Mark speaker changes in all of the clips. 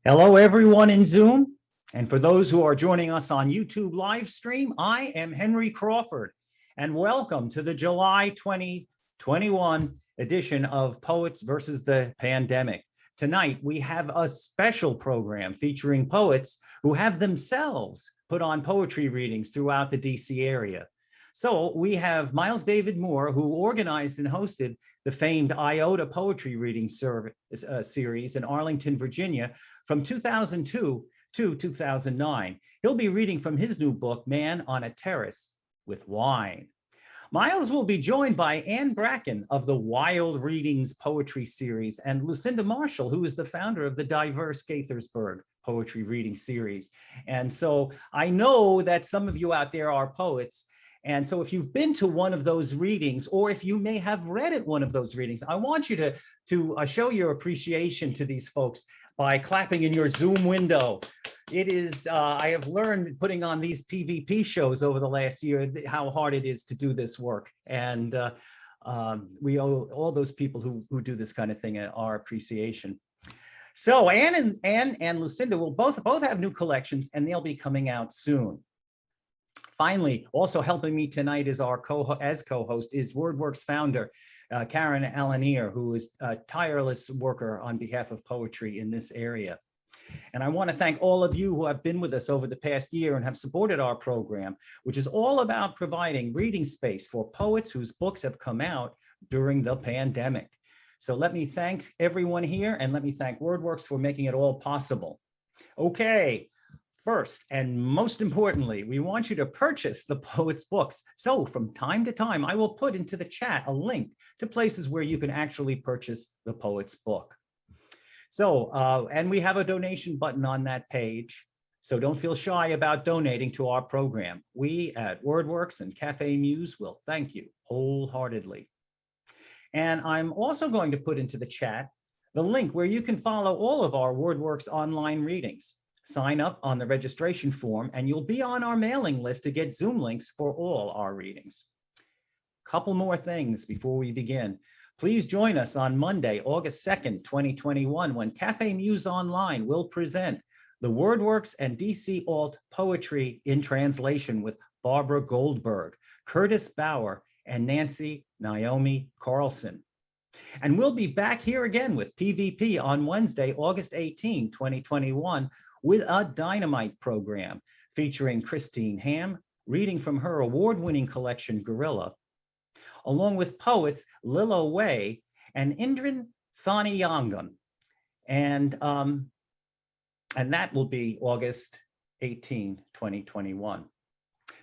Speaker 1: Hello, everyone in Zoom. And for those who are joining us on YouTube live stream, I am Henry Crawford, and welcome to the July 2021 edition of Poets versus the Pandemic. Tonight, we have a special program featuring poets who have themselves put on poetry readings throughout the DC area. So we have Miles David Moore, who organized and hosted the famed IOTA Poetry Reading Series in Arlington, Virginia, from 2002 to 2009. He'll be reading from his new book, Man on a Terrace with Wine. Miles will be joined by Bracken of the Wild Readings Poetry Series and Lucinda Marshall, who is the founder of the Diverse Gaithersburg Poetry Reading Series. And so I know that some of you out there are poets. And so if you've been to one of those readings, or if you may have read at one of those readings, I want you to show your appreciation to these folks by clapping in your Zoom window. It is, I have learned putting on these PvP shows over the last year, how hard it is to do this work. And we owe all those people who do this kind of thing our appreciation. So Anne and Lucinda will both have new collections, and they'll be coming out soon. Finally, also helping me tonight is our co-host is WordWorks founder, Karen Alanier, who is a tireless worker on behalf of poetry in this area. And I want to thank all of you who have been with us over the past year and have supported our program, which is all about providing reading space for poets whose books have come out during the pandemic. So let me thank everyone here, and let me thank WordWorks for making it all possible. Okay. First, and most importantly, we want you to purchase the poet's books. So from time to time, I will put into the chat a link to places where you can actually purchase the poet's book. So, and we have a donation button on that page. So don't feel shy about donating to our program. We at WordWorks and Cafe Muse will thank you wholeheartedly. And I'm also going to put into the chat the link where you can follow all of our WordWorks online readings. Sign up on the registration form, and you'll be on our mailing list to get Zoom links for all our readings. Couple more things before we begin. Please join us on Monday, August 2nd, 2021, when Cafe Muse Online will present the WordWorks and DC Alt Poetry in Translation with Barbara Goldberg, Curtis Bauer, and Nancy Naomi Carlson. And we'll be back here again with PvP on Wednesday, August 18, 2021, with a dynamite program featuring Christine Ham, reading from her award-winning collection, Gorilla, along with poets Lilo Way and Indran Thaniyangan. And that will be August 18, 2021.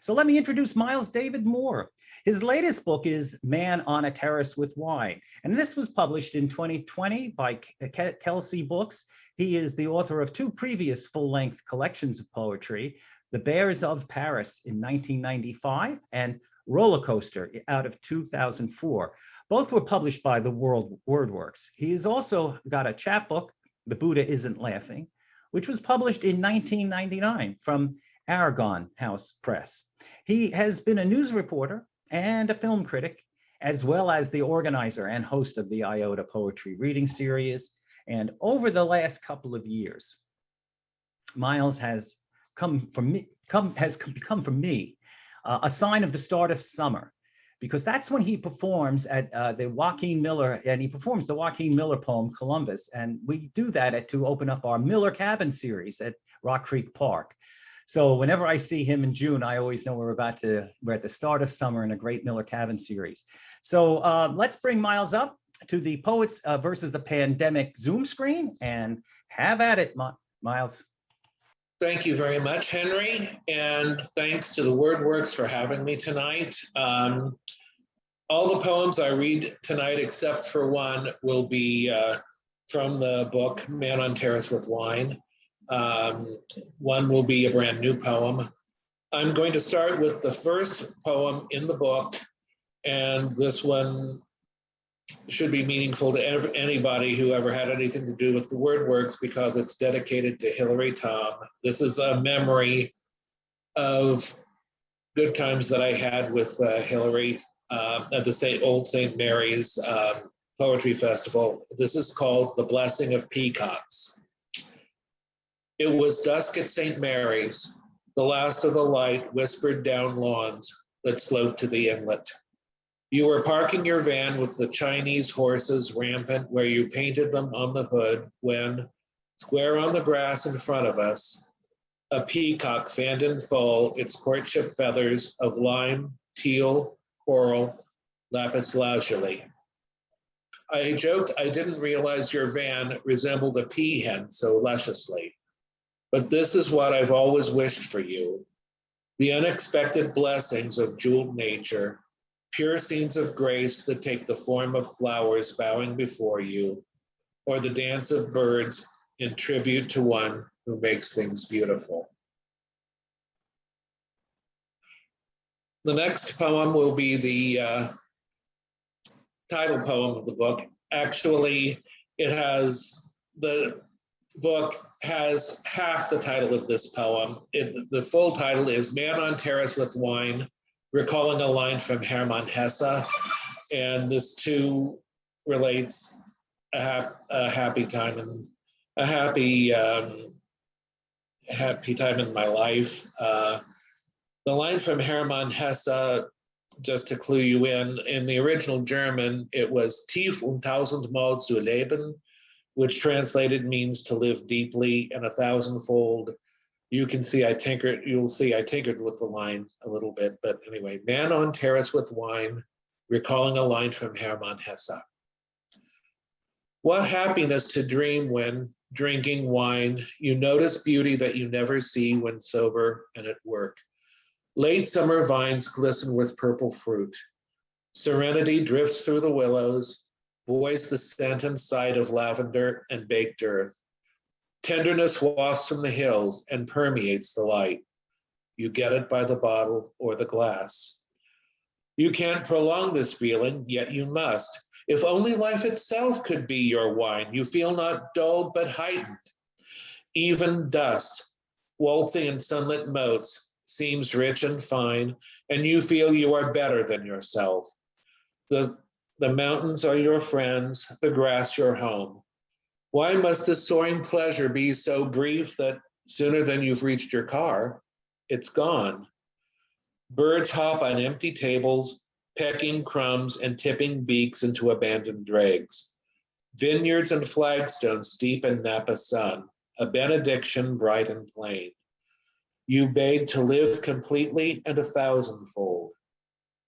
Speaker 1: So let me introduce Miles David Moore. His latest book is Man on a Terrace with Wine, and this was published in 2020 by Kelsey Books. He is the author of two previous full-length collections of poetry, The Bears of Paris in 1995 and Roller Coaster out of 2004. Both were published by the WordWorks. He has also got a chapbook, The Buddha Isn't Laughing, which was published in 1999 from Aragon House Press. He has been a news reporter and a film critic, as well as the organizer and host of the IOTA Poetry Reading Series. And over the last couple of years, Miles has become for me a sign of the start of summer, because that's when he performs at the Joaquin Miller, and he performs the Joaquin Miller poem, Columbus. And we do that to open up our Miller Cabin series at Rock Creek Park. So whenever I see him in June, I always know we're at the start of summer in a great Miller Cabin series. So let's bring Miles up to the Poets versus the Pandemic Zoom screen and have at it, Miles.
Speaker 2: Thank you very much, Henry, and thanks to the WordWorks for having me tonight. All the poems I read tonight, except for one, will be from the book Man on Terrace with Wine. One will be a brand new poem. I'm going to start with the first poem in the book, and this one should be meaningful to anybody who ever had anything to do with the WordWorks, because it's dedicated to Hillary Tom. This is a memory of good times that I had with Hillary at the Old St. Mary's Poetry Festival. This is called The Blessing of Peacocks. It was dusk at St. Mary's. The last of the light whispered down lawns that sloped to the inlet. You were parking your van with the Chinese horses rampant where you painted them on the hood when, square on the grass in front of us, a peacock fanned in full its courtship feathers of lime, teal, coral, lapis lazuli. I joked I didn't realize your van resembled a peahen so lusciously. But this is what I've always wished for you. The unexpected blessings of jeweled nature, pure scenes of grace that take the form of flowers bowing before you, or the dance of birds in tribute to one who makes things beautiful. The next poem will be the title poem of the book. Actually, the book has half the title of this poem. The full title is Man on Terrace with Wine, recalling a line from Hermann Hesse. And this too relates a happy time and a happy time in my life. The line from Hermann Hesse, just to clue you in the original German, it was Tief und tausendmal zu leben, which translated means to live deeply and a thousandfold. You'll see I tinkered with the line a little bit, but anyway, Man on Terrace with Wine, recalling a line from Hermann Hesse. What happiness to dream when, drinking wine, you notice beauty that you never see when sober and at work. Late summer vines glisten with purple fruit. Serenity drifts through the willows, voice the scent and sight of lavender and baked earth. Tenderness wafts from the hills and permeates the light. You get it by the bottle or the glass. You can't prolong this feeling, yet you must. If only life itself could be your wine, you feel not dulled but heightened. Even dust, waltzing in sunlit motes, seems rich and fine, and you feel you are better than yourself. The mountains are your friends, the grass your home. Why must this soaring pleasure be so brief that sooner than you've reached your car, it's gone? Birds hop on empty tables, pecking crumbs and tipping beaks into abandoned dregs. Vineyards and flagstones steep in Napa sun, a benediction bright and plain. You beg to live completely and a thousandfold.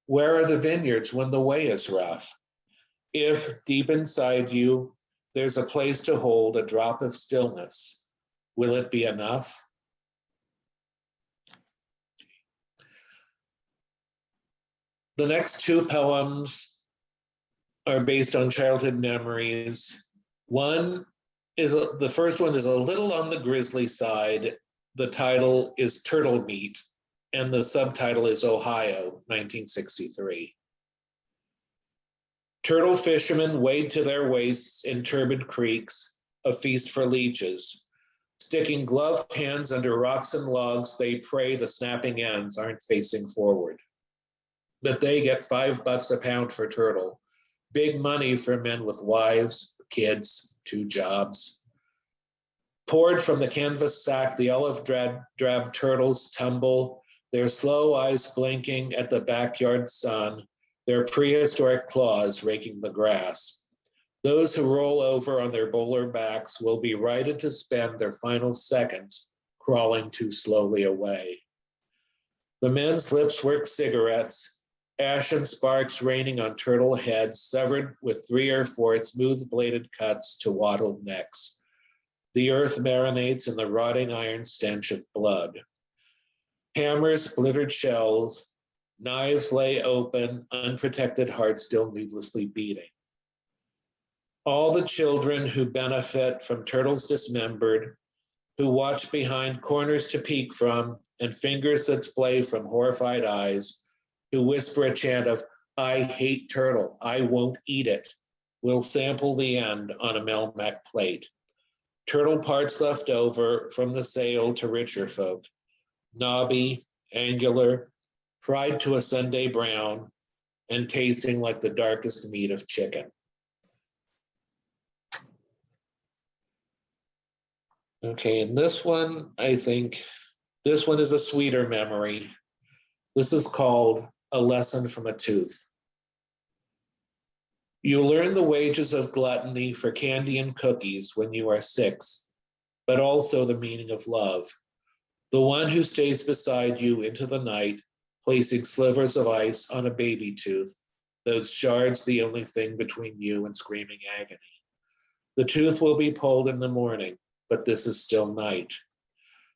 Speaker 2: Where are the vineyards when the way is rough? If deep inside you, there's a place to hold a drop of stillness, will it be enough? The next two poems are based on childhood memories. The first one is a little on the grisly side. The title is Turtle Meat, and the subtitle is Ohio, 1963. Turtle fishermen wade to their waists in turbid creeks, a feast for leeches. Sticking gloved hands under rocks and logs, they pray the snapping ends aren't facing forward. But they get $5 a pound for turtle, big money for men with wives, kids, 2 jobs. Poured from the canvas sack, the olive drab turtles tumble, their slow eyes blinking at the backyard sun, their prehistoric claws raking the grass. Those who roll over on their bowler backs will be righted to spend their final seconds crawling too slowly away. The men's lips work cigarettes, ashen sparks raining on turtle heads, severed with 3 or 4 smooth-bladed cuts to wattled necks. The earth marinates in the rotting iron stench of blood. Hammers splintered shells, knives lay open, unprotected hearts still needlessly beating. All the children who benefit from turtles dismembered, who watch behind corners to peek from, and fingers that splay from horrified eyes, who whisper a chant of, I hate turtle, I won't eat it, will sample the end on a Melmac plate. Turtle parts left over from the sale to richer folk, knobby, angular, fried to a Sunday brown, and tasting like the darkest meat of chicken. Okay, and this one, I think, this one is a sweeter memory. This is called A Lesson from a Tooth. You learn the wages of gluttony for candy and cookies when you are 6, but also the meaning of love. The one who stays beside you into the night, placing slivers of ice on a baby tooth, those shards the only thing between you and screaming agony. The tooth will be pulled in the morning, but this is still night.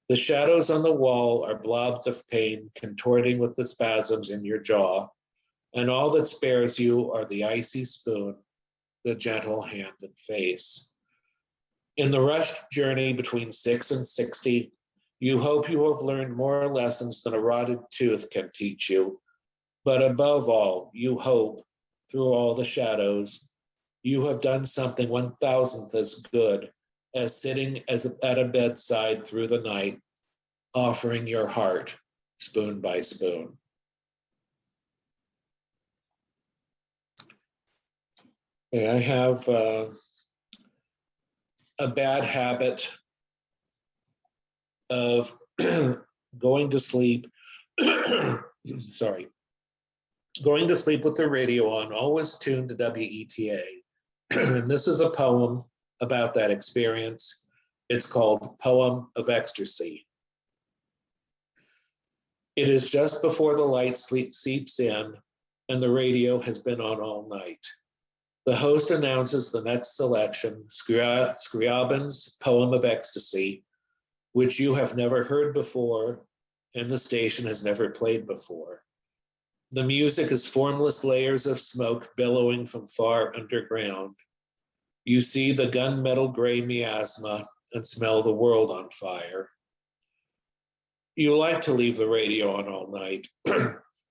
Speaker 2: The shadows on the wall are blobs of pain contorting with the spasms in your jaw, and all that spares you are the icy spoon, the gentle hand and face. In the rushed journey between 6 and 60, you hope you have learned more lessons than a rotted tooth can teach you. But above all, you hope, through all the shadows, you have done something 1,000th as good as sitting at a bedside through the night, offering your heart spoon by spoon. Okay, I have a bad habit of going to sleep, sorry, going to sleep with the radio on, always tuned to WETA. And this is a poem about that experience. It's called Poem of Ecstasy. It is just before the light seeps in and the radio has been on all night. The host announces the next selection, Scriabin's Poem of Ecstasy, which you have never heard before and the station has never played before. The music is formless layers of smoke billowing from far underground. You see the gunmetal gray miasma and smell the world on fire. You like to leave the radio on all night.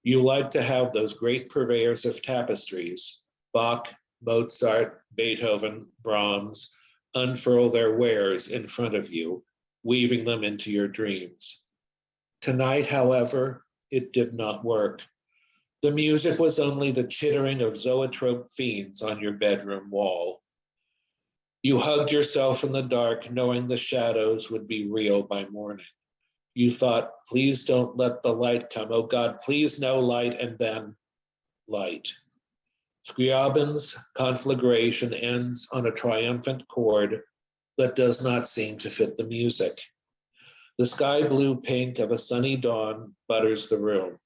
Speaker 2: You like to have those great purveyors of tapestries, Bach, Mozart, Beethoven, Brahms, unfurl their wares in front of you, weaving them into your dreams. Tonight, however, it did not work. The music was only the chittering of zoetrope fiends on your bedroom wall. You hugged yourself in the dark, knowing the shadows would be real by morning. You thought, please don't let the light come. Oh God, please no light, and then light. Scriabin's conflagration ends on a triumphant chord that does not seem to fit the music. The sky blue pink of a sunny dawn butters the room.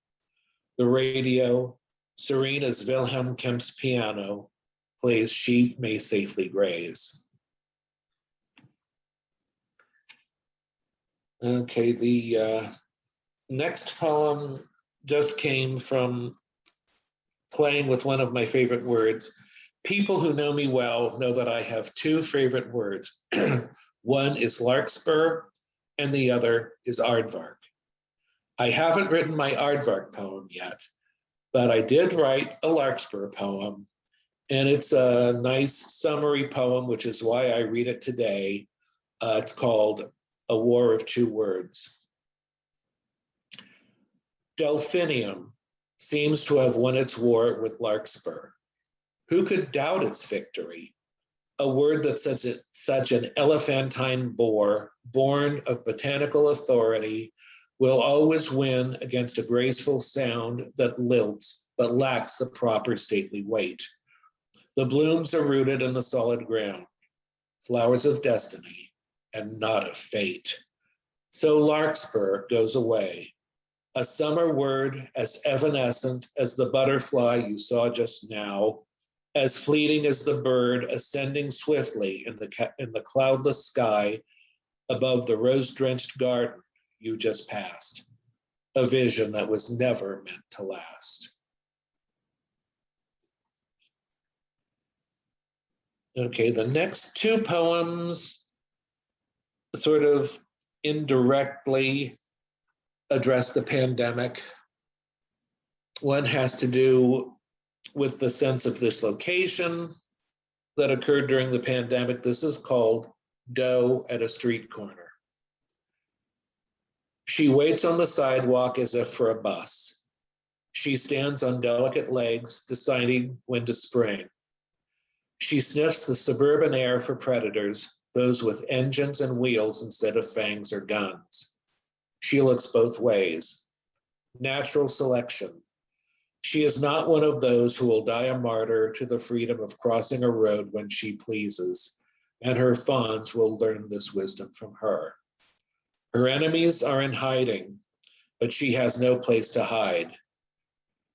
Speaker 2: The radio, serene as Wilhelm Kemp's piano, plays Sheep May Safely Graze. Okay, the next poem just came from playing with one of my favorite words. People who know me well know that I have two favorite words. One is larkspur and the other is aardvark. I haven't written my aardvark poem yet, but I did write a larkspur poem, and it's a nice summary poem, which is why I read it today. It's called A War of Two Words. Delphinium seems to have won its war with larkspur. Who could doubt its victory? A word that's such an elephantine bore, born of botanical authority, will always win against a graceful sound that lilts but lacks the proper stately weight. The blooms are rooted in the solid ground, flowers of destiny and not of fate. So larkspur goes away, a summer word as evanescent as the butterfly you saw just now, as fleeting as the bird ascending swiftly in the cloudless sky above the rose-drenched garden you just passed, a vision that was never meant to last. Okay, the next two poems sort of indirectly address the pandemic. One has to do with the sense of dislocation that occurred during the pandemic. This is called Doe at a Street Corner. She waits on the sidewalk as if for a bus. She stands on delicate legs, deciding when to spring. She sniffs the suburban air for predators, those with engines and wheels instead of fangs or guns. She looks both ways. Natural selection. She is not one of those who will die a martyr to the freedom of crossing a road when she pleases, and her fawns will learn this wisdom from her. Her enemies are in hiding, but she has no place to hide.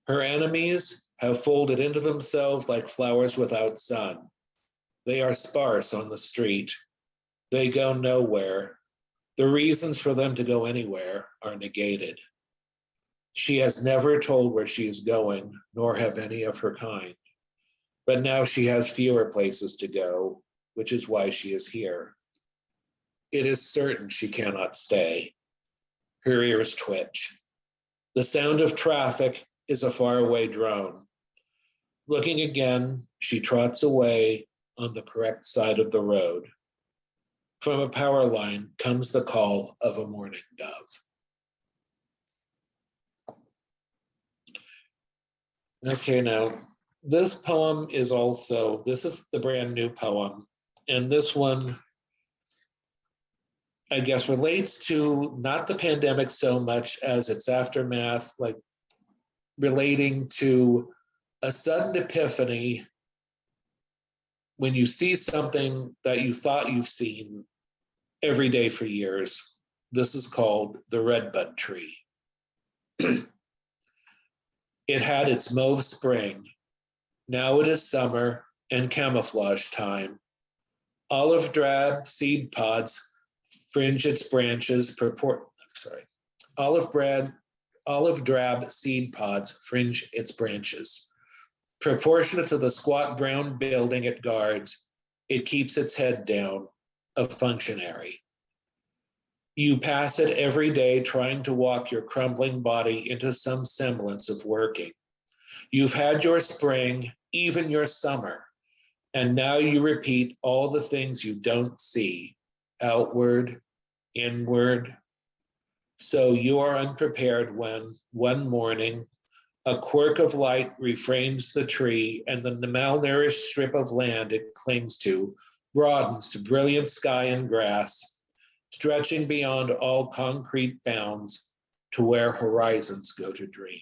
Speaker 2: Her enemies have folded into themselves like flowers without sun. They are sparse on the street. They go nowhere. The reasons for them to go anywhere are negated. She has never told where she is going, nor have any of her kind. But now she has fewer places to go, which is why she is here. It is certain she cannot stay. Her ears twitch. The sound of traffic is a faraway drone. Looking again, she trots away on the correct side of the road. From a power line comes the call of a mourning dove. Okay, now this poem is also, this is the brand new poem, and this one, I guess, relates to not the pandemic so much as its aftermath, like relating to a sudden epiphany when you see something that you thought you've seen every day for years. This is called the redbud tree. It had its mauve spring. Now it is summer and camouflage time. Olive drab seed pods fringe its branches. Olive drab seed pods fringe its branches. Proportionate to the squat brown building it guards, it keeps its head down, a functionary. You pass it every day trying to walk your crumbling body into some semblance of working. You've had your spring, even your summer, and now you repeat all the things you don't see, outward, inward. So you are unprepared when, one morning, a quirk of light reframes the tree and the malnourished strip of land it clings to broadens to brilliant sky and grass, stretching beyond all concrete bounds to where horizons go to dream.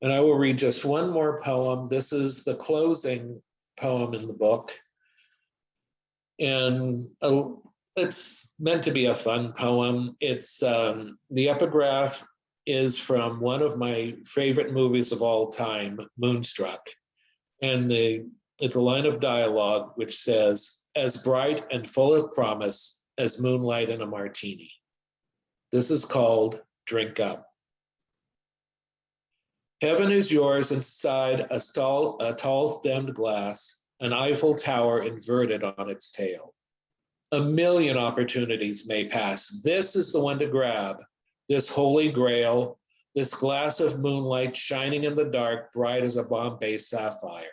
Speaker 2: And I will read just one more poem. This is the closing poem in the book. And it's meant to be a fun poem. It's the epigraph is from one of my favorite movies of all time, Moonstruck. And it's a line of dialogue which says, "As bright and full of promise as moonlight in a martini." This is called Drink Up. Heaven is yours inside a tall stemmed glass, an Eiffel Tower inverted on its tail. A million opportunities may pass. This is the one to grab, this holy grail, this glass of moonlight shining in the dark, bright as a Bombay sapphire.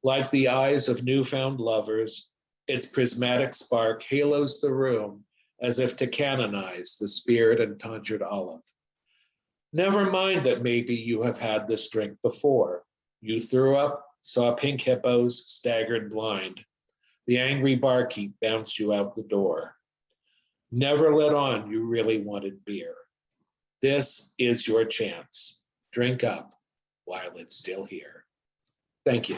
Speaker 2: Like the eyes of newfound lovers, its prismatic spark halos the room as if to canonize the spirit and conjured olive. Never mind that maybe you have had this drink before. You threw up, saw pink hippos, staggered blind. The angry barkeep bounced you out the door. Never let on you really wanted beer. This is your chance. Drink up while it's still here. Thank you.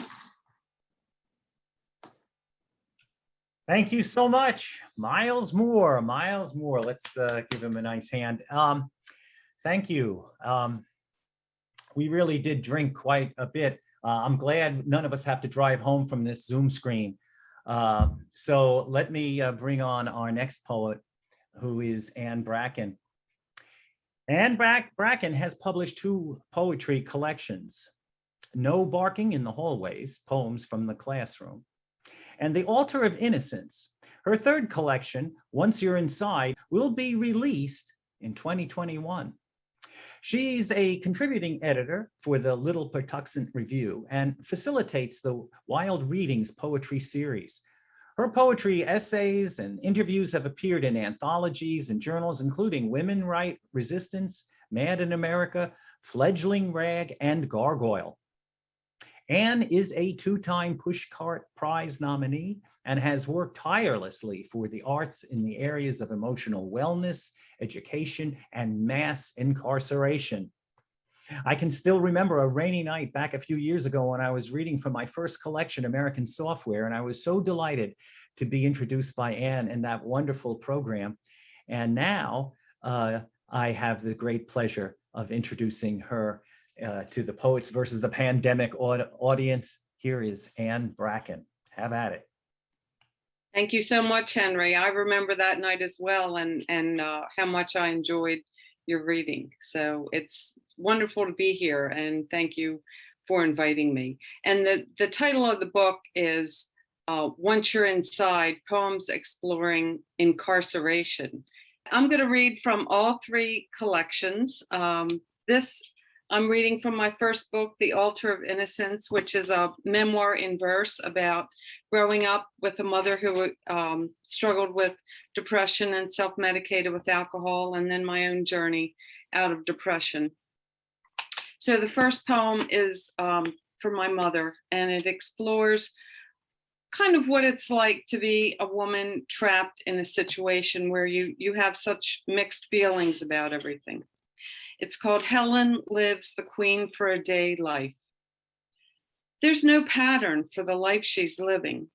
Speaker 1: Thank you so much, Miles Moore. Miles Moore, let's give him a nice hand. Thank you. We really did drink quite a bit. I'm glad none of us have to drive home from this Zoom screen. So let me bring on our next poet, who is Anne Bracken. Anne Bracken has published 2 poetry collections, No Barking in the Hallways, Poems from the Classroom, and The Altar of Innocence. Her 3rd collection, Once You're Inside, will be released in 2021. She's a contributing editor for the Little Patuxent Review and facilitates the Wild Readings poetry series. Her poetry, essays, and interviews have appeared in anthologies and journals, including Women Right Resistance, Mad in America, Fledgling Rag, and Gargoyle. Anne is a two-time Pushcart Prize nominee and has worked tirelessly for the arts in the areas of emotional wellness, education, and mass incarceration. I can still remember a rainy night back a few years ago when I was reading from my first collection, American Software, and I was so delighted to be introduced by Anne in that wonderful program. And now I have the great pleasure of introducing her to the Poets versus the Pandemic audience. Here is Anne Bracken. Have at it.
Speaker 3: Thank you so much, Henry. I remember that night as well, and how much I enjoyed your reading. So it's wonderful to be here, and thank you for inviting me. And the title of the book is Once You're Inside, Poems Exploring Incarceration. I'm going to read from all three collections. I'm reading from my first book, The Altar of Innocence, which is a memoir in verse about growing up with a mother who struggled with depression and self-medicated with alcohol, and then my own journey out of depression. So the first poem is for my mother, and it explores kind of what it's like to be a woman trapped in a situation where you have such mixed feelings about everything. It's called Helen Lives the Queen for a Day Life. There's no pattern for the life she's living.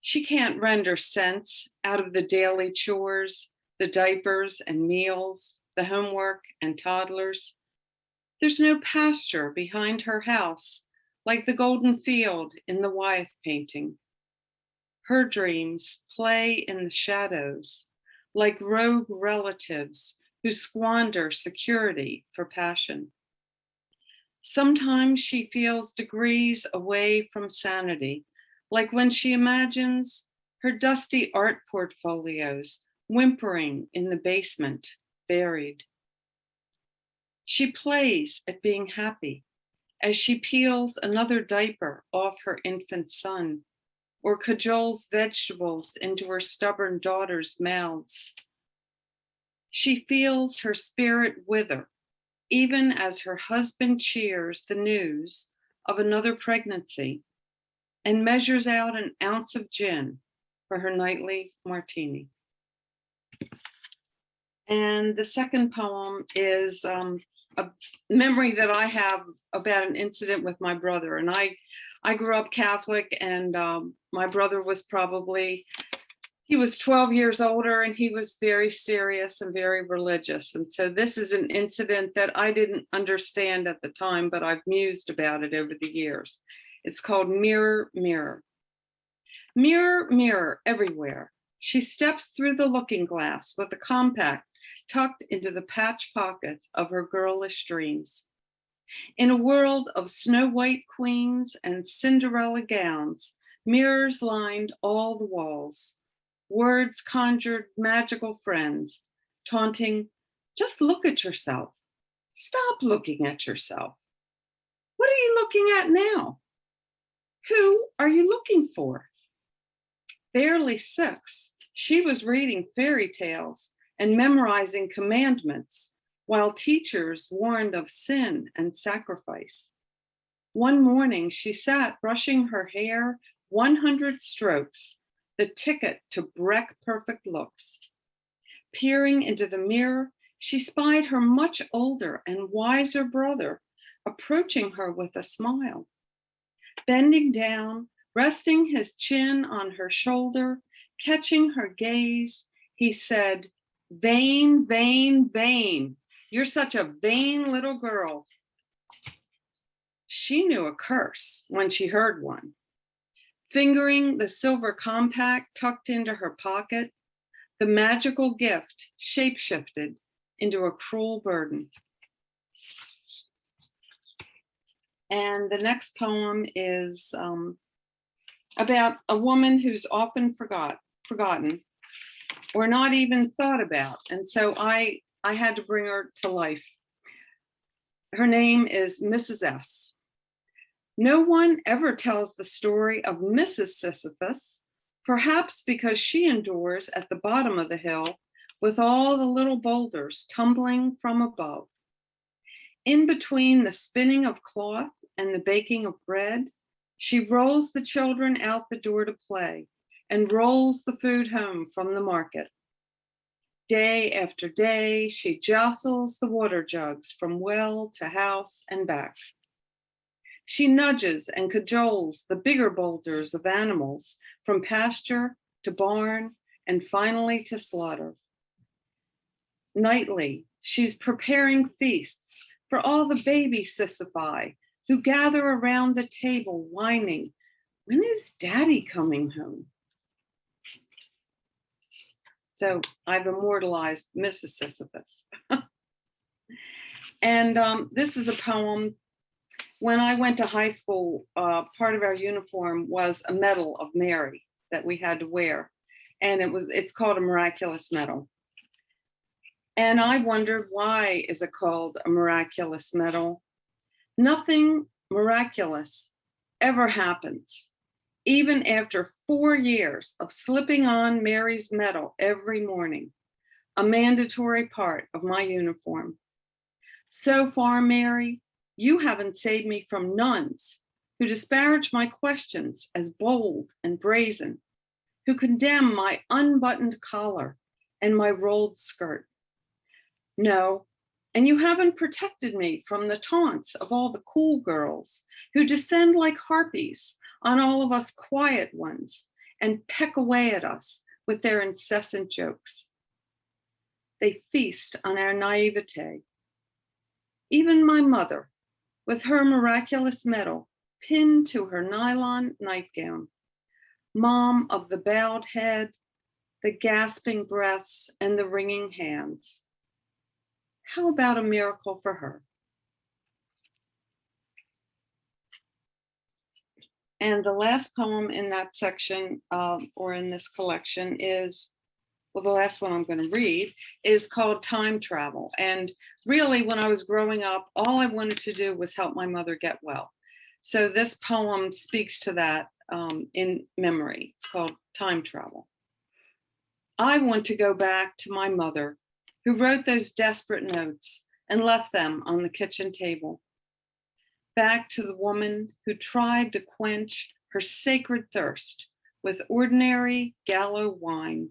Speaker 3: She can't render sense out of the daily chores, the diapers and meals, the homework and toddlers. There's no pasture behind her house, like the golden field in the Wyeth painting. Her dreams play in the shadows, like rogue relatives who squander security for passion. Sometimes she feels degrees away from sanity, like when she imagines her dusty art portfolios whimpering in the basement, buried. She plays at being happy as she peels another diaper off her infant son, or cajoles vegetables into her stubborn daughters' mouths. She feels her spirit wither, even as her husband cheers the news of another pregnancy and measures out an ounce of gin for her nightly martini. And the second poem is a memory that I have about an incident with my brother. And I grew up Catholic, and my brother was he was 12 years older, and he was very serious and very religious. And so this is an incident that I didn't understand at the time, but I've mused about it over the years. It's called Mirror, Mirror. Mirror, mirror everywhere. She steps through the looking glass with a compact tucked into the patch pockets of her girlish dreams. In a world of snow white queens and Cinderella gowns, mirrors lined all the walls. Words conjured magical friends, taunting, just look at yourself. Stop looking at yourself. What are you looking at now? Who are you looking for? Barely 6, she was reading fairy tales and memorizing commandments, while teachers warned of sin and sacrifice. One morning, she sat brushing her hair 100 strokes, the ticket to Breck perfect looks. Peering into the mirror, she spied her much older and wiser brother approaching her with a smile. Bending down, resting his chin on her shoulder, catching her gaze, he said, "Vain, vain, vain. You're such a vain little girl." She knew a curse when she heard one. Fingering the silver compact tucked into her pocket, the magical gift shapeshifted into a cruel burden. And the next poem is about a woman who's often forgotten or not even thought about. And so I had to bring her to life. Her name is Mrs. S. No one ever tells the story of Mrs. Sisyphus, perhaps because she endures at the bottom of the hill with all the little boulders tumbling from above. In between the spinning of cloth and the baking of bread. She rolls the children out the door to play and rolls the food home from the market. Day after day, she jostles the water jugs from well to house and back. She nudges and cajoles the bigger boulders of animals from pasture to barn and finally to slaughter. Nightly, she's preparing feasts for all the baby Sisyphi who gather around the table whining, "When is Daddy coming home?" So I've immortalized Mrs. Sisyphus. And this is a poem. When I went to high school, part of our uniform was a medal of Mary that we had to wear. And it's called a miraculous medal. And I wondered, why is it called a miraculous medal? Nothing miraculous ever happens, even after 4 years of slipping on Mary's medal every morning, a mandatory part of my uniform. So far, Mary, you haven't saved me from nuns who disparage my questions as bold and brazen, who condemn my unbuttoned collar and my rolled skirt. No, and you haven't protected me from the taunts of all the cool girls who descend like harpies on all of us quiet ones and peck away at us with their incessant jokes. They feast on our naivete. Even my mother, with her miraculous medal pinned to her nylon nightgown, mom of the bowed head, the gasping breaths, and the wringing hands. How about a miracle for her? And the last poem in that section, or in this collection, is, well, the last one I'm going to read is called Time Travel. And really, when I was growing up, all I wanted to do was help my mother get well. So this poem speaks to that in memory. It's called Time Travel. I want to go back to my mother, who wrote those desperate notes and left them on the kitchen table. Back to the woman who tried to quench her sacred thirst with ordinary Gallo wine.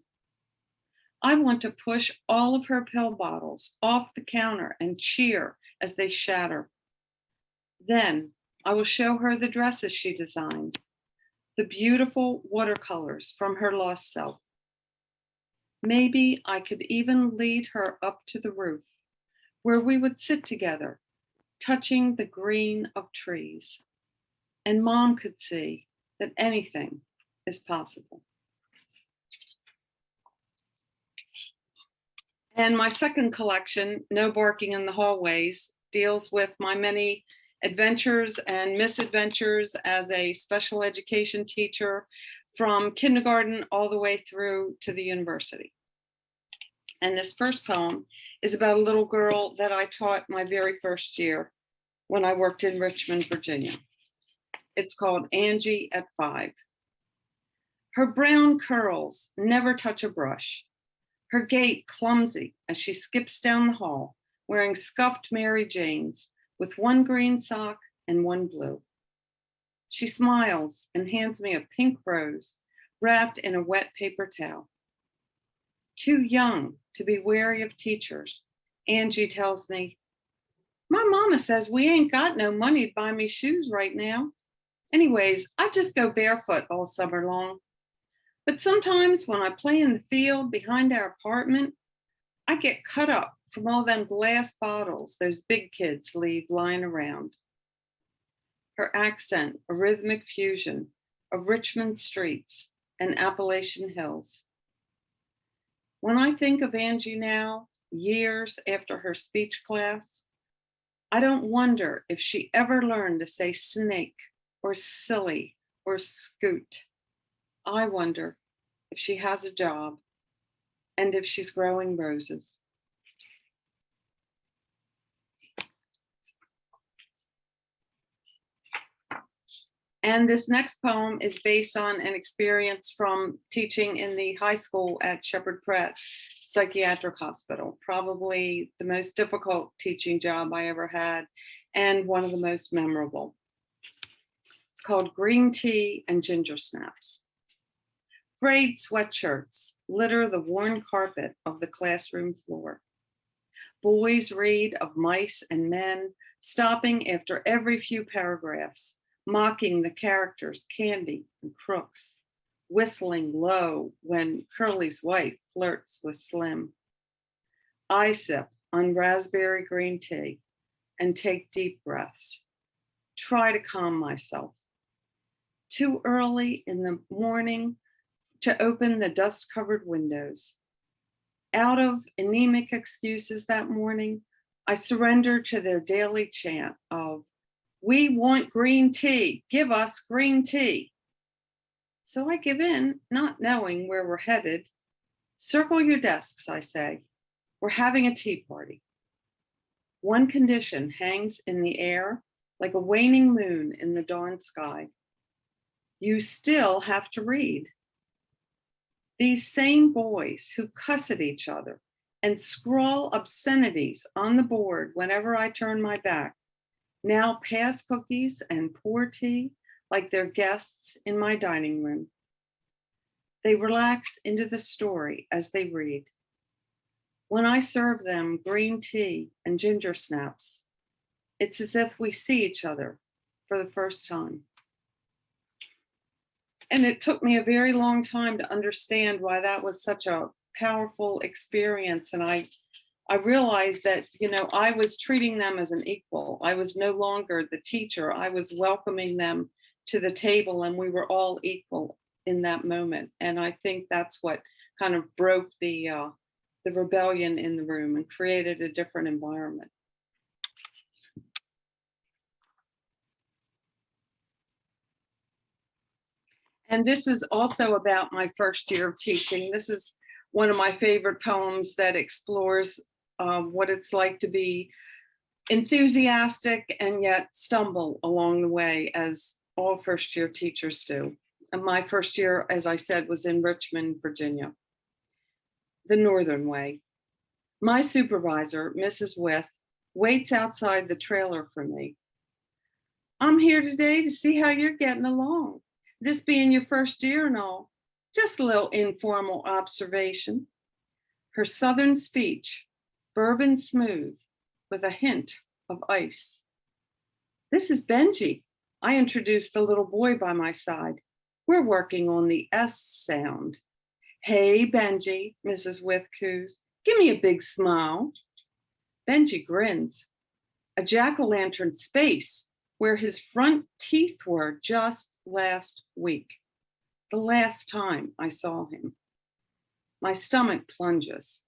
Speaker 3: I want to push all of her pill bottles off the counter and cheer as they shatter. Then I will show her the dresses she designed, the beautiful watercolors from her lost self. Maybe I could even lead her up to the roof, where we would sit together, touching the green of trees, and Mom could see that anything is possible. And my second collection, No Barking in the Hallways, deals with my many adventures and misadventures as a special education teacher from kindergarten all the way through to the university. And this first poem is about a little girl that I taught my very first year when I worked in Richmond, Virginia. It's called Angie at 5. Her brown curls never touch a brush. Her gait clumsy as she skips down the hall, wearing scuffed Mary Janes with one green sock and one blue. She smiles and hands me a pink rose wrapped in a wet paper towel. Too young to be wary of teachers, Angie tells me, "My mama says we ain't got no money to buy me shoes right now. Anyways, I just go barefoot all summer long. But sometimes when I play in the field behind our apartment, I get cut up from all them glass bottles those big kids leave lying around." Her accent, a rhythmic fusion of Richmond streets and Appalachian hills. When I think of Angie now, years after her speech class, I don't wonder if she ever learned to say snake or silly or scoot. I wonder if she has a job and if she's growing roses. And this next poem is based on an experience from teaching in the high school at Shepherd Pratt Psychiatric Hospital, probably the most difficult teaching job I ever had and one of the most memorable. It's called Green Tea and Ginger Snaps. Frayed sweatshirts litter the worn carpet of the classroom floor. Boys read of mice and men, stopping after every few paragraphs, mocking the characters Candy and Crooks, whistling low when Curly's wife flirts with Slim. I sip on raspberry green tea and take deep breaths. Try to calm myself. Too early in the morning to open the dust-covered windows. Out of anemic excuses that morning, I surrender to their daily chant of, "We want green tea, give us green tea." So I give in, not knowing where we're headed. Circle your desks, I say. We're having a tea party. One condition hangs in the air like a waning moon in the dawn sky. You still have to read. These same boys who cuss at each other and scrawl obscenities on the board whenever I turn my back, now pass cookies and pour tea like they're guests in my dining room. They relax into the story as they read. When I serve them green tea and ginger snaps, it's as if we see each other for the first time. And it took me a very long time to understand why that was such a powerful experience. And I realized that, I was treating them as an equal. I was no longer the teacher. I was welcoming them to the table, and we were all equal in that moment. And I think that's what kind of broke the rebellion in the room and created a different environment. And this is also about my first year of teaching. This is one of my favorite poems that explores what it's like to be enthusiastic and yet stumble along the way, as all first year teachers do. And my first year, as I said, was in Richmond, Virginia, the Northern Way. My supervisor, Mrs. With, waits outside the trailer for me. "I'm here today to see how you're getting along. This being your first year and all, just a little informal observation." Her Southern speech, bourbon smooth, with a hint of ice. "This is Benji." I introduced the little boy by my side. "We're working on the S sound." "Hey, Benji," Mrs. With coos. "Give me a big smile." Benji grins. A jack-o'-lantern space where his front teeth were just last week, the last time I saw him. My stomach plunges.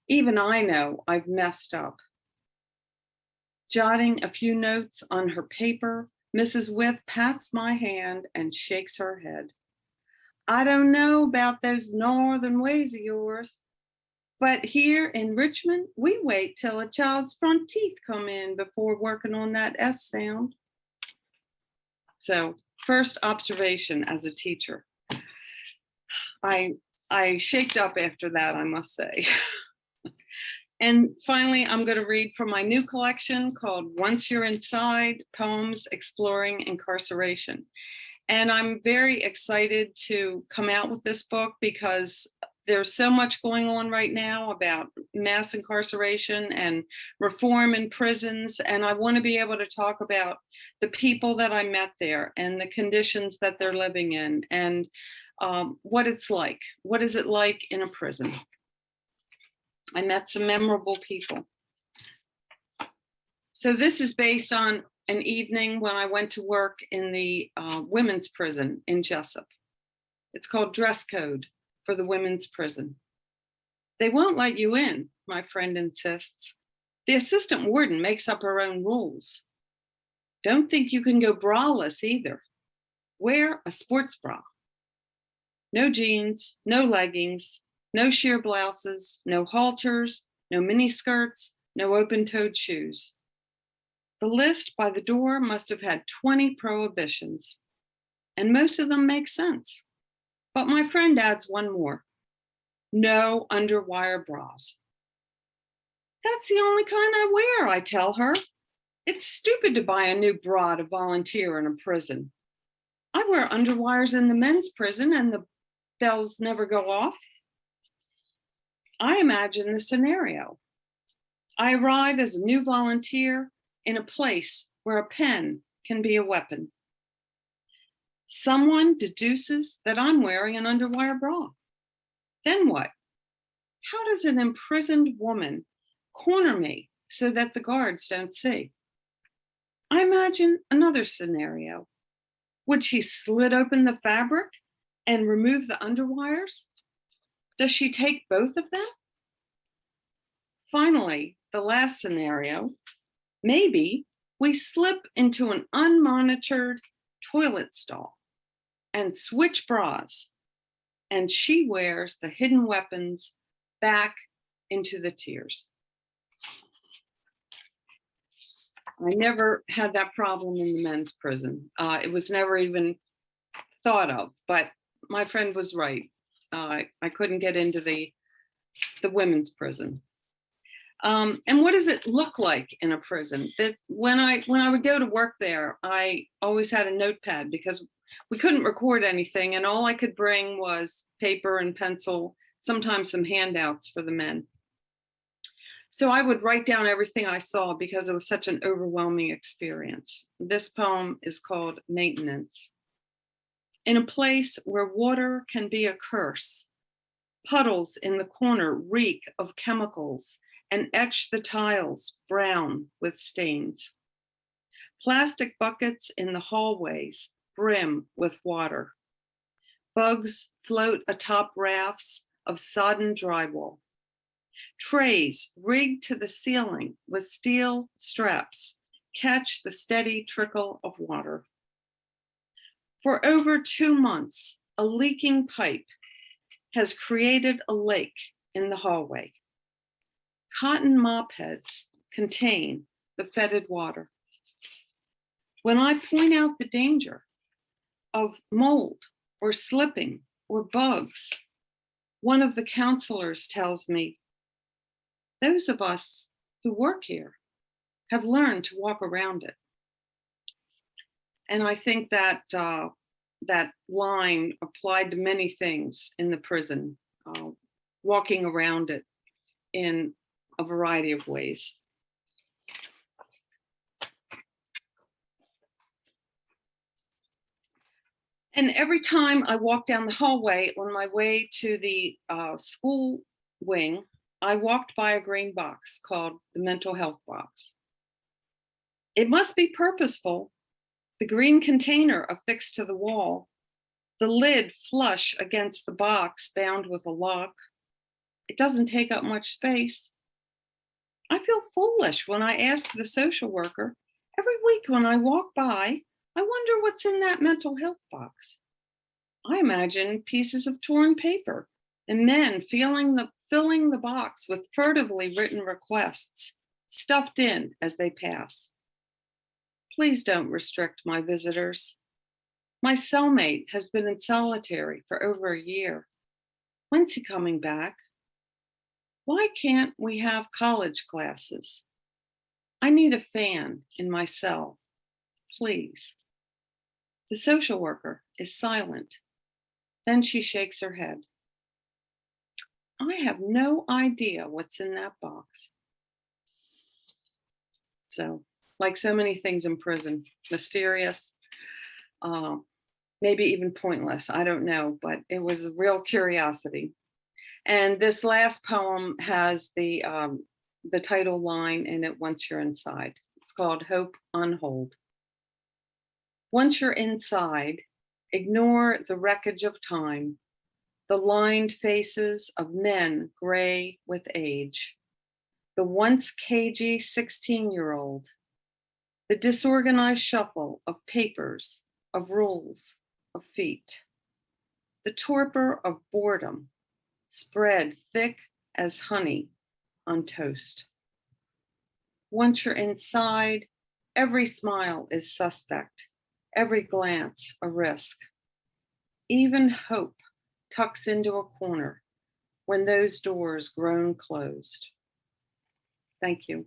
Speaker 3: Even I know I've messed up. Jotting a few notes on her paper, Mrs. With pats my hand and shakes her head. "I don't know about those northern ways of yours, but here in Richmond, we wait till a child's front teeth come in before working on that S sound." So, first observation as a teacher. I shaked up after that, I must say. And finally, I'm going to read from my new collection called Once You're Inside, Poems Exploring Incarceration. And I'm very excited to come out with this book because there's so much going on right now about mass incarceration and reform in prisons. And I want to be able to talk about the people that I met there and the conditions that they're living in and what it's like. What is it like in a prison? I met some memorable people. So this is based on an evening when I went to work in the women's prison in Jessup. It's called Dress Code for the women's prison. "They won't let you in," my friend insists. "The assistant warden makes up her own rules. Don't think you can go braless either. Wear a sports bra. No jeans, no leggings, no sheer blouses, no halters, no mini skirts, no open-toed shoes." The list by the door must have had 20 prohibitions, and most of them make sense. But my friend adds one more: no underwire bras. "That's the only kind I wear," I tell her. "It's stupid to buy a new bra to volunteer in a prison. I wear underwires in the men's prison and the bells never go off. I imagine the scenario. I arrive as a new volunteer in a place where a pen can be a weapon. Someone deduces that I'm wearing an underwire bra. Then what? How does an imprisoned woman corner me so that the guards don't see? I imagine another scenario. Would she slit open the fabric and remove the underwires? Does she take both of them? Finally, the last scenario, maybe we slip into an unmonitored toilet stall and switch bras, and she wears the hidden weapons back into the tears. I never had that problem in the men's prison. It was never even thought of, but my friend was right. I couldn't get into the women's prison. And what does it look like in a prison? When I would go to work there, I always had a notepad because we couldn't record anything, and all I could bring was paper and pencil, sometimes some handouts for the men. So I would write down everything I saw because it was such an overwhelming experience. This poem is called Maintenance. In a place where water can be a curse, puddles in the corner reek of chemicals and etch the tiles brown with stains. Plastic buckets in the hallways brim with water. Bugs float atop rafts of sodden drywall. Trays rigged to the ceiling with steel straps catch the steady trickle of water. For over 2 months, a leaking pipe has created a lake in the hallway. Cotton mop heads contain the fetid water. When I point out the danger of mold or slipping or bugs, one of the counselors tells me, those of us who work here have learned to walk around it. And I think that that line applied to many things in the prison, walking around it in a variety of ways. And every time I walked down the hallway on my way to the school wing, I walked by a green box called the mental health box. It must be purposeful. The green container affixed to the wall, the lid flush against the box bound with a lock. It doesn't take up much space. I feel foolish when I ask the social worker, every week when I walk by, I wonder what's in that mental health box. I imagine pieces of torn paper and men filling the box with furtively written requests stuffed in as they pass. Please don't restrict my visitors. My cellmate has been in solitary for over a year. When's he coming back? Why can't we have college classes? I need a fan in my cell, please. The social worker is silent. Then she shakes her head. I have no idea what's in that box. So, like so many things in prison, mysterious, maybe even pointless, I don't know, but it was a real curiosity. And this last poem has the title line in it, Once You're Inside. It's called Hope on Hold. Once you're inside, ignore the wreckage of time, the lined faces of men gray with age, the once cagey 16-year-old, the disorganized shuffle of papers, of rules, of feet, the torpor of boredom spread thick as honey on toast. Once you're inside, every smile is suspect, every glance a risk. Even hope tucks into a corner when those doors groan closed. Thank you.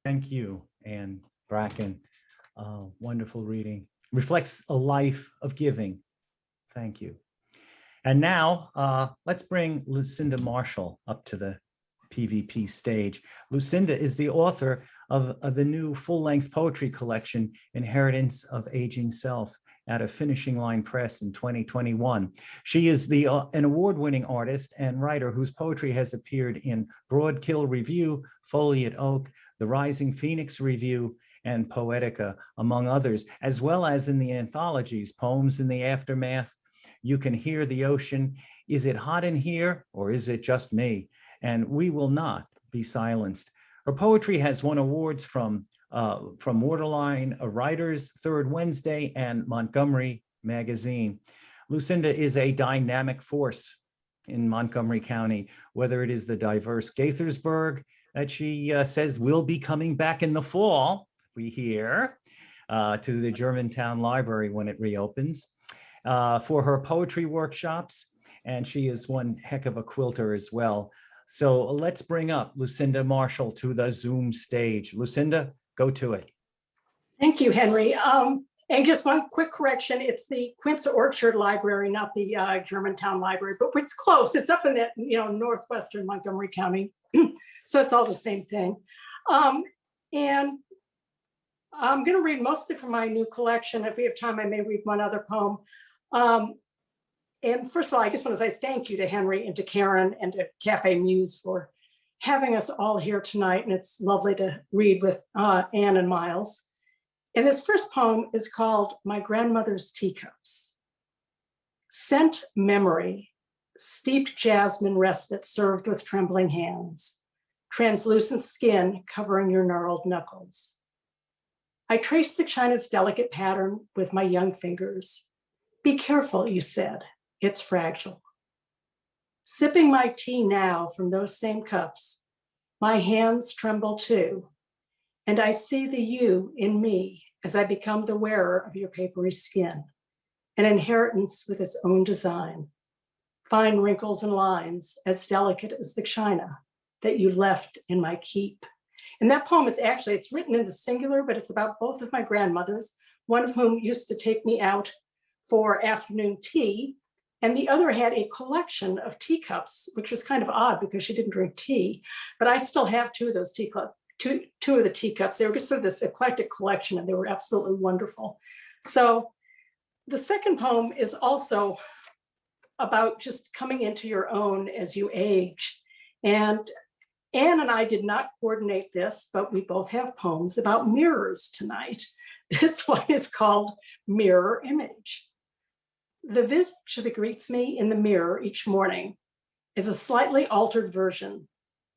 Speaker 1: Thank you. and Bracken. Wonderful reading. Reflects a life of giving. Thank you. And now let's bring Lucinda Marshall up to the PVP stage. Lucinda is the author of the new full-length poetry collection, Inheritance of Aging Self, out of Finishing Line Press in 2021. She is an award-winning artist and writer whose poetry has appeared in Broadkill Review, Foliate Oak, The Rising Phoenix Review, and Poetica, among others, as well as in the anthologies, Poems in the Aftermath, You Can Hear the Ocean, Is It Hot in Here, or Is It Just Me? And We Will Not Be Silenced. Her poetry has won awards from Waterline Writers, Third Wednesday, and Montgomery Magazine. Lucinda is a dynamic force in Montgomery County, whether it is the diverse Gaithersburg that she says will be coming back in the fall, we hear, to the Germantown Library when it reopens, for her poetry workshops, and she is one heck of a quilter as well. So let's bring up Lucinda Marshall to the Zoom stage. Lucinda, go to it.
Speaker 4: Thank you, Henry. And just one quick correction, it's the Quince Orchard Library, not the Germantown Library, but it's close. It's up in that, northwestern Montgomery County. So it's all the same thing. And I'm going to read mostly from my new collection. If we have time, I may read one other poem. And first of all, I just want to say thank you to Henry and to Karen and to Cafe Muse for having us all here tonight. And it's lovely to read with Anne and Miles. And this first poem is called My Grandmother's Teacups. Scent memory, steeped jasmine respite served with trembling hands, translucent skin covering your gnarled knuckles. I traced the china's delicate pattern with my young fingers. Be careful, you said, it's fragile. Sipping my tea now from those same cups, my hands tremble too, and I see the you in me as I become the wearer of your papery skin, an inheritance with its own design, fine wrinkles and lines as delicate as the china that you left in my keep. And that poem is actually, it's written in the singular, but it's about both of my grandmothers, one of whom used to take me out for afternoon tea, and the other had a collection of teacups, which was kind of odd because she didn't drink tea, but I still have two of those two of the teacups. They were just sort of this eclectic collection, and they were absolutely wonderful. So the second poem is also about just coming into your own as you age. And Anne and I did not coordinate this, but we both have poems about mirrors tonight. This one is called Mirror Image. The visage that greets me in the mirror each morning is a slightly altered version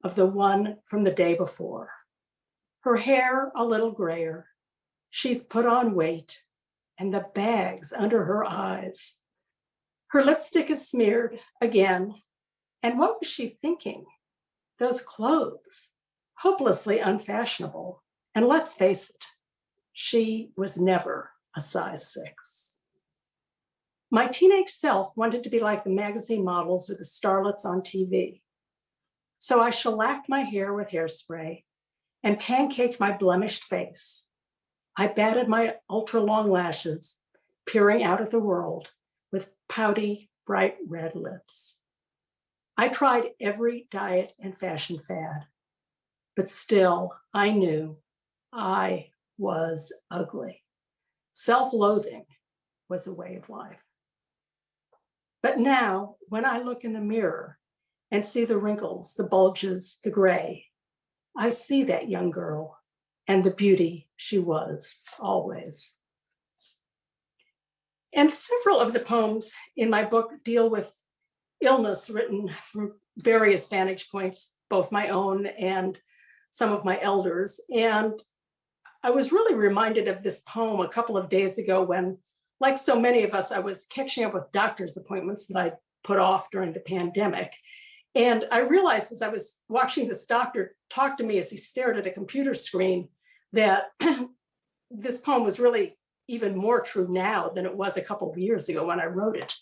Speaker 4: of the one from the day before. Her hair a little grayer. She's put on weight and the bags under her eyes. Her lipstick is smeared again. And what was she thinking? Those clothes, hopelessly unfashionable. And let's face it, she was never a size 6. My teenage self wanted to be like the magazine models or the starlets on TV. So I shellacked my hair with hairspray and pancaked my blemished face. I batted my ultra long lashes, peering out at the world with pouty, bright red lips. I tried every diet and fashion fad, but still I knew I was ugly. Self-loathing was a way of life. But now, when I look in the mirror and see the wrinkles, the bulges, the gray, I see that young girl and the beauty she was always. And several of the poems in my book deal with illness written from various vantage points, both my own and some of my elders. And I was really reminded of this poem a couple of days ago when, like so many of us, I was catching up with doctor's appointments that I put off during the pandemic. And I realized as I was watching this doctor talk to me as he stared at a computer screen that this poem was really even more true now than it was a couple of years ago when I wrote it.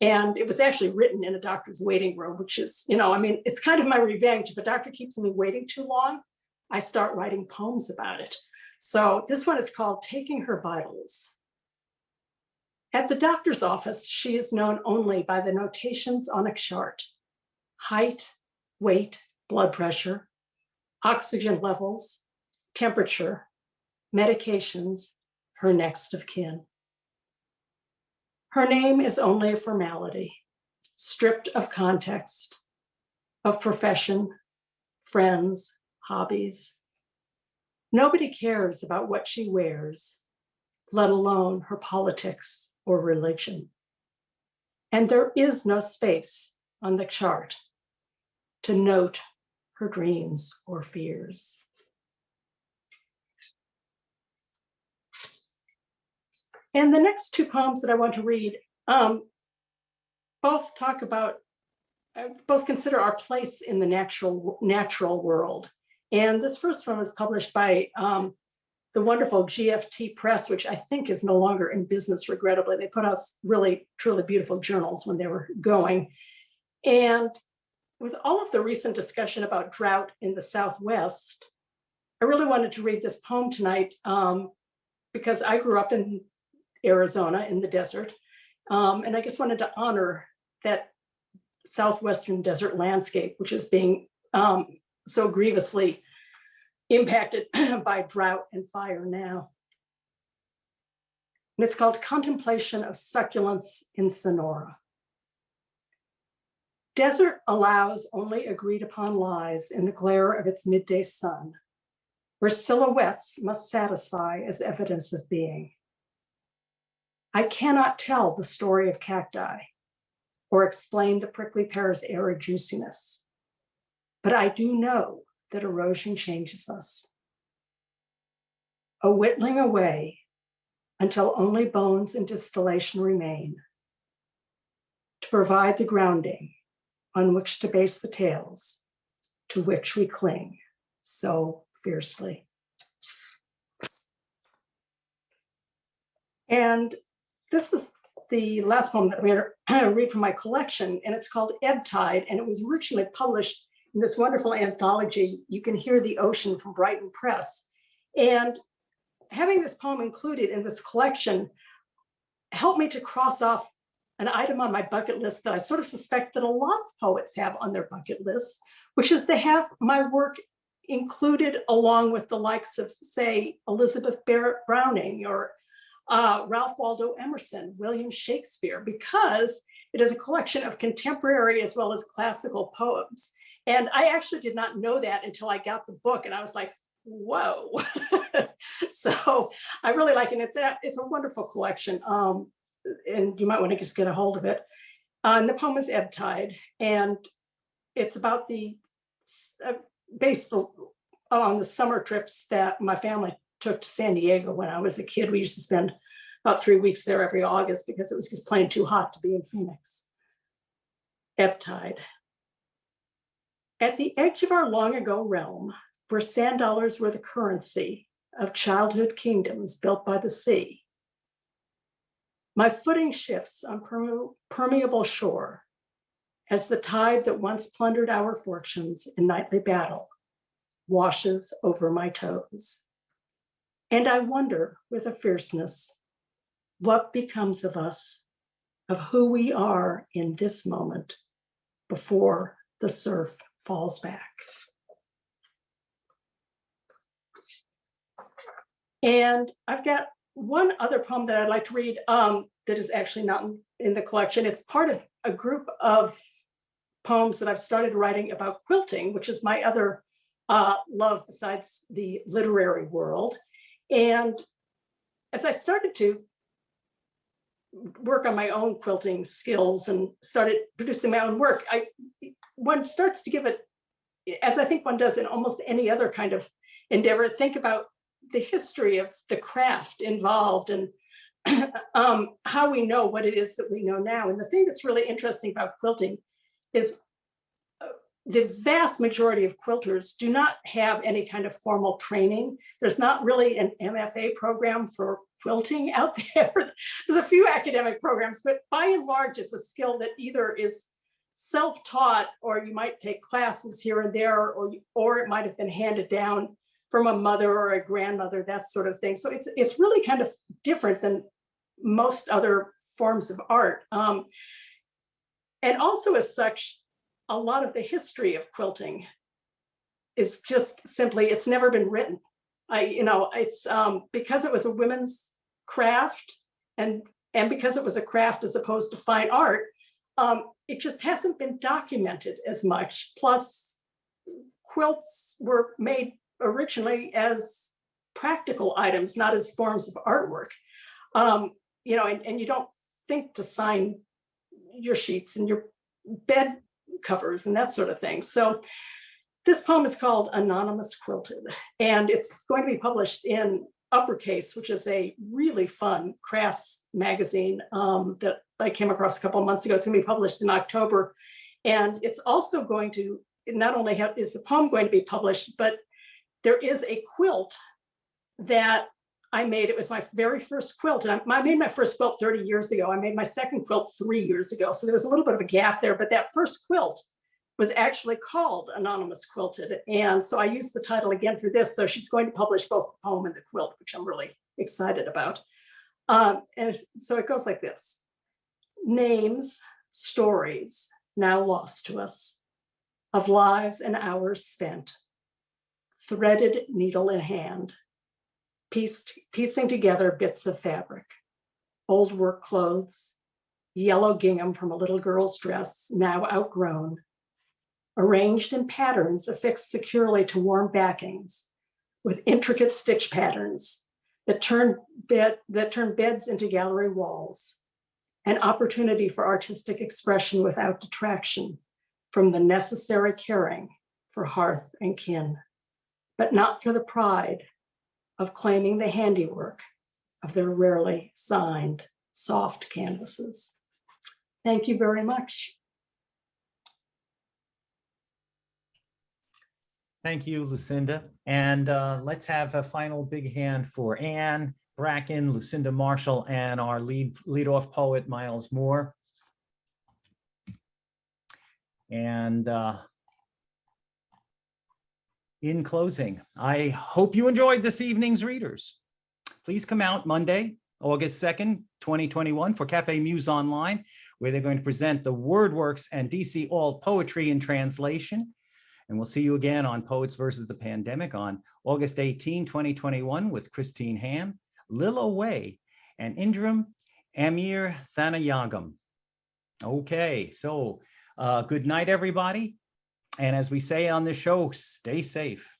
Speaker 4: And it was actually written in a doctor's waiting room, which is, it's kind of my revenge. If a doctor keeps me waiting too long, I start writing poems about it. So this one is called Taking Her Vitals. At the doctor's office, she is known only by the notations on a chart: height, weight, blood pressure, oxygen levels, temperature, medications, her next of kin. Her name is only a formality, stripped of context, of profession, friends, hobbies. Nobody cares about what she wears, let alone her politics or religion. And there is no space on the chart to note her dreams or fears. And the next two poems that I want to read both talk about, both consider our place in the natural world. And this first one was published by the wonderful GFT Press, which I think is no longer in business, regrettably. They put out really, truly beautiful journals when they were going. And with all of the recent discussion about drought in the Southwest, I really wanted to read this poem tonight because I grew up in Arizona in the desert. And I just wanted to honor that Southwestern desert landscape, which is being so grievously impacted by drought and fire now. And it's called Contemplation of Succulence in Sonora. Desert allows only agreed upon lies in the glare of its midday sun, where silhouettes must satisfy as evidence of being. I cannot tell the story of cacti or explain the prickly pear's arid juiciness, but I do know that erosion changes us. A whittling away until only bones and distillation remain to provide the grounding on which to base the tales to which we cling so fiercely. And this is the last poem that I'm going to read from my collection, and it's called Ebb Tide, and it was originally published in this wonderful anthology, You Can Hear the Ocean from Brighton Press. And having this poem included in this collection helped me to cross off an item on my bucket list that I sort of suspect that a lot of poets have on their bucket lists, which is to have my work included along with the likes of, say, Elizabeth Barrett Browning or Ralph Waldo Emerson, William Shakespeare, because it is a collection of contemporary as well as classical poems. And I actually did not know that until I got the book, and I was like, whoa. So I really like it. It's a wonderful collection, and you might want to just get a hold of it. And the poem is Ebb Tide, and it's about based on the summer trips that my family took to San Diego when I was a kid. We used to spend about 3 weeks there every August because it was just plain too hot to be in Phoenix. Ebb Tide. At the edge of our long ago realm, where sand dollars were the currency of childhood kingdoms built by the sea, my footing shifts on permeable shore as the tide that once plundered our fortunes in nightly battle washes over my toes. And I wonder with a fierceness, what becomes of us, of who we are in this moment before the surf falls back. And I've got one other poem that I'd like to read that is actually not in the collection. It's part of a group of poems that I've started writing about quilting, which is my other love besides the literary world. And as I started to work on my own quilting skills and started producing my own work, one starts to give it, as I think one does in almost any other kind of endeavor, think about the history of the craft involved and how we know what it is that we know now. And the thing that's really interesting about quilting is the vast majority of quilters do not have any kind of formal training. There's not really an MFA program for quilting out there. There's a few academic programs, but by and large, it's a skill that either is self-taught or you might take classes here and there, or it might have been handed down from a mother or a grandmother, that sort of thing. So it's really kind of different than most other forms of art. And also as such, a lot of the history of quilting is just simply, it's never been written. It's because it was a women's craft and because it was a craft as opposed to fine art, it just hasn't been documented as much. Plus, quilts were made originally as practical items, not as forms of artwork. And you don't think to sign your sheets and your bed covers and that sort of thing. So this poem is called Anonymous Quilted, and it's going to be published in Uppercase, which is a really fun crafts magazine that I came across a couple of months ago. It's going to be published in October. And it's also going to, not only is the poem going to be published, but there is a quilt that I made. It was my very first quilt. And I made my first quilt 30 years ago. I made my second quilt 3 years ago. So there was a little bit of a gap there, but that first quilt was actually called Anonymous Quilted. And so I used the title again for this. So she's going to publish both the poem and the quilt, which I'm really excited about. And so it goes like this. Names, stories now lost to us, of lives and hours spent, threaded needle in hand, piecing together bits of fabric, old work clothes, yellow gingham from a little girl's dress, now outgrown, arranged in patterns affixed securely to warm backings, with intricate stitch patterns that turn beds into gallery walls, an opportunity for artistic expression without detraction from the necessary caring for hearth and kin, but not for the pride of claiming the handiwork of their rarely signed soft canvases. Thank you very much.
Speaker 1: Thank you, Lucinda. And let's have a final big hand for Anne, Bracken, Lucinda Marshall, and our lead-off poet, Miles Moore. And in closing, I hope you enjoyed this evening's readers. Please come out Monday, August 2nd, 2021 for Cafe Muse Online, where they're going to present the WordWorks and DC Alt Poetry in Translation. And we'll see you again on Poets versus the Pandemic on August 18, 2021 with Christine Ham, Lil Way, and Indram Amir Thanayagam. Okay, so good night, everybody. And as we say on this show, stay safe.